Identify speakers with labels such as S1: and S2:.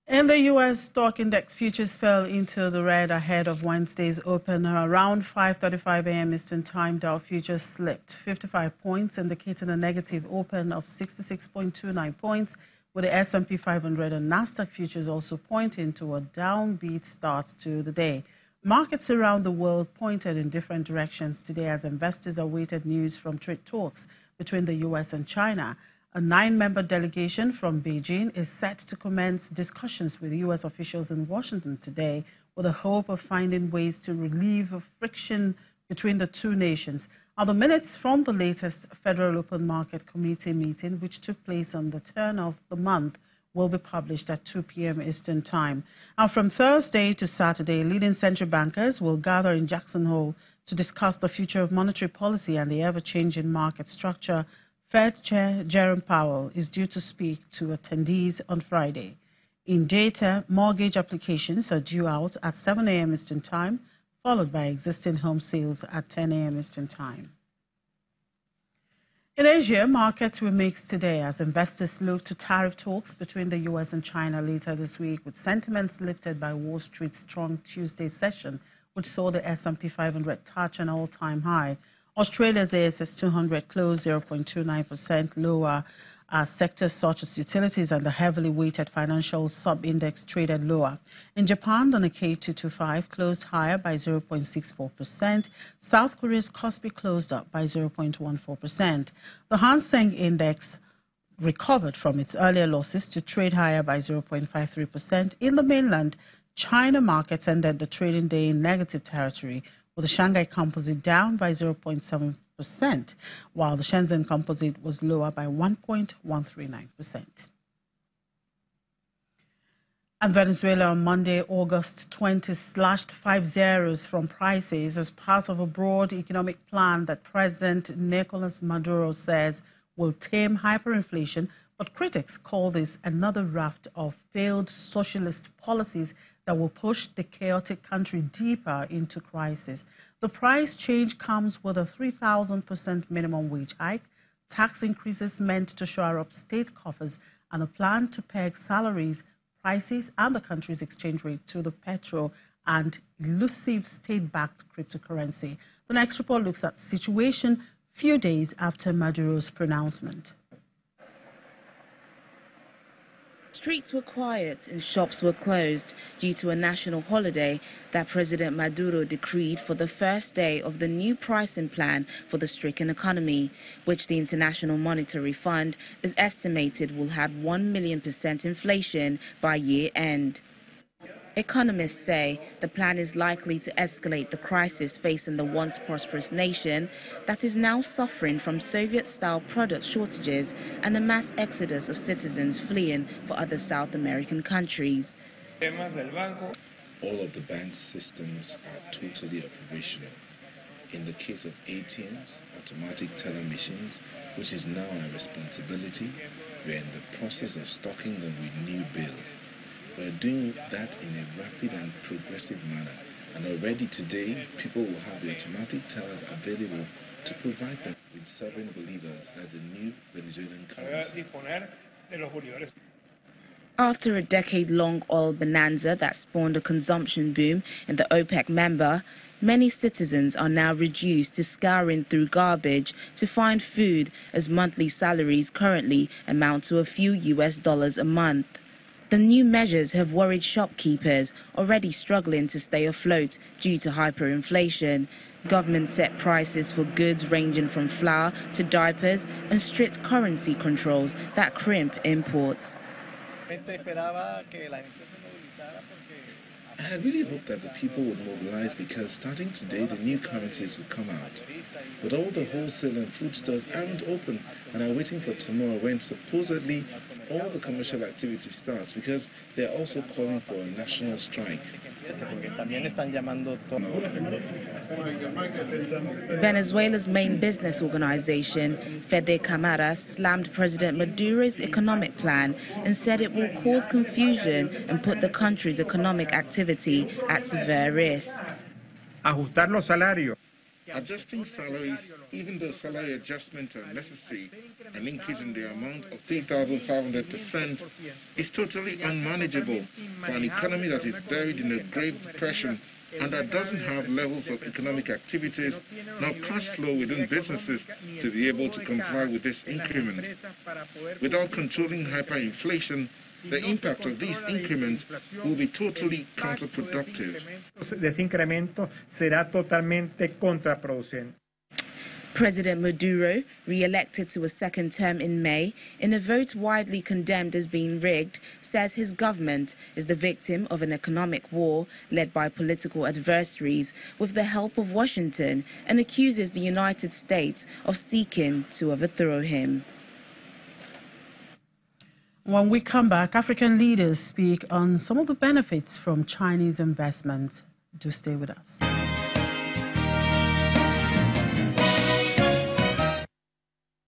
S1: In the U.S., stock index futures fell into the red ahead of Wednesday's open. Around 5:35 a.m. Eastern Time, Dow futures slipped 55 points, indicating a negative open of 66.29 points, with the S&P 500 and Nasdaq futures also pointing to a downbeat start to the day. Markets around the world pointed in different directions today as investors awaited news from trade talks between the U.S. and China. A 9-member delegation from Beijing is set to commence discussions with U.S. officials in Washington today with the hope of finding ways to relieve friction between the two nations. Now, the minutes from the latest Federal Open Market Committee meeting, which took place on the turn of the month, will be published at 2 p.m. Eastern Time. Now, from Thursday to Saturday, leading central bankers will gather in Jackson Hole to discuss the future of monetary policy and the ever-changing market structure. Fed Chair Jerome Powell is due to speak to attendees on Friday. In data, mortgage applications are due out at 7 a.m. Eastern Time, followed by existing home sales at 10 a.m. Eastern Time. In Asia, markets were mixed today as investors look to tariff talks between the U.S. and China later this week, with sentiments lifted by Wall Street's strong Tuesday session, which saw the S&P 500 touch an all-time high. Australia's ASX 200 closed 0.29% lower as sectors such as utilities and the heavily weighted financial sub-index traded lower. In Japan, the Nikkei 225 closed higher by 0.64%. South Korea's Kospi closed up by 0.14%. The Hang Seng Index recovered from its earlier losses to trade higher by 0.53%. In the mainland, China markets ended the trading day in negative territory, with the Shanghai Composite down by 0.7%, while the Shenzhen Composite was lower by 1.139%. And Venezuela on Monday, August 20, slashed 5 zeros from prices as part of a broad economic plan that President Nicolas Maduro says will tame hyperinflation, but critics call this another raft of failed socialist policies that will push the chaotic country deeper into crisis. The price change comes with a 3,000% minimum wage hike, tax increases meant to shore up state coffers, and a plan to peg salaries, prices, and the country's exchange rate to the petro and elusive state-backed cryptocurrency. The next report looks at the situation few days after Maduro's pronouncement.
S2: Streets were quiet and shops were closed due to a national holiday that President Maduro decreed for the first day of the new pricing plan for the stricken economy, which the International Monetary Fund is estimated will have 1,000,000% inflation by year end. Economists say the plan is likely to escalate the crisis facing the once prosperous nation that is now suffering from Soviet-style product shortages and a mass exodus of citizens fleeing for other South American countries.
S3: All of the bank systems are totally operational. In the case of ATMs, automatic teller machines, which is now our responsibility, we're in the process of stocking them with new bills. We're doing that in a rapid and progressive manner, and already today, people will have the automatic tellers available to provide them with sovereign bolivares as a new Venezuelan currency.
S2: After a decade-long oil bonanza that spawned a consumption boom in the OPEC member, many citizens are now reduced to scouring through garbage to find food, as monthly salaries currently amount to a few US dollars a month. The new measures have worried shopkeepers already struggling to stay afloat due to hyperinflation. Government set prices for goods ranging from flour to diapers and strict currency controls that crimp imports.
S3: I really hope that the people would mobilize because starting today, the new currencies will come out. But all the wholesale and food stores aren't open and are waiting for tomorrow when supposedly all the commercial activity starts because they're also calling for a national strike.
S2: Venezuela's main business organization, Fede Cámara, slammed President Maduro's economic plan and said it will cause confusion and put the country's economic activity at severe risk.
S4: Adjusting salaries, even though salary adjustments are necessary, an increase in the amount of 3,500% is totally unmanageable for an economy that is buried in a grave depression and that doesn't have levels of economic activities nor cash flow within businesses to be able to comply with this increment. Without controlling hyperinflation, the impact of these increments will be totally counterproductive.
S5: Ese incremento será totalmente contraproducente.
S2: President Maduro, re-elected to a second term in May, in a vote widely condemned as being rigged, says his government is the victim of an economic war led by political adversaries with the help of Washington, and accuses the United States of seeking to overthrow him.
S1: When we come back, African leaders speak on some of the benefits from Chinese investments. Do stay with us.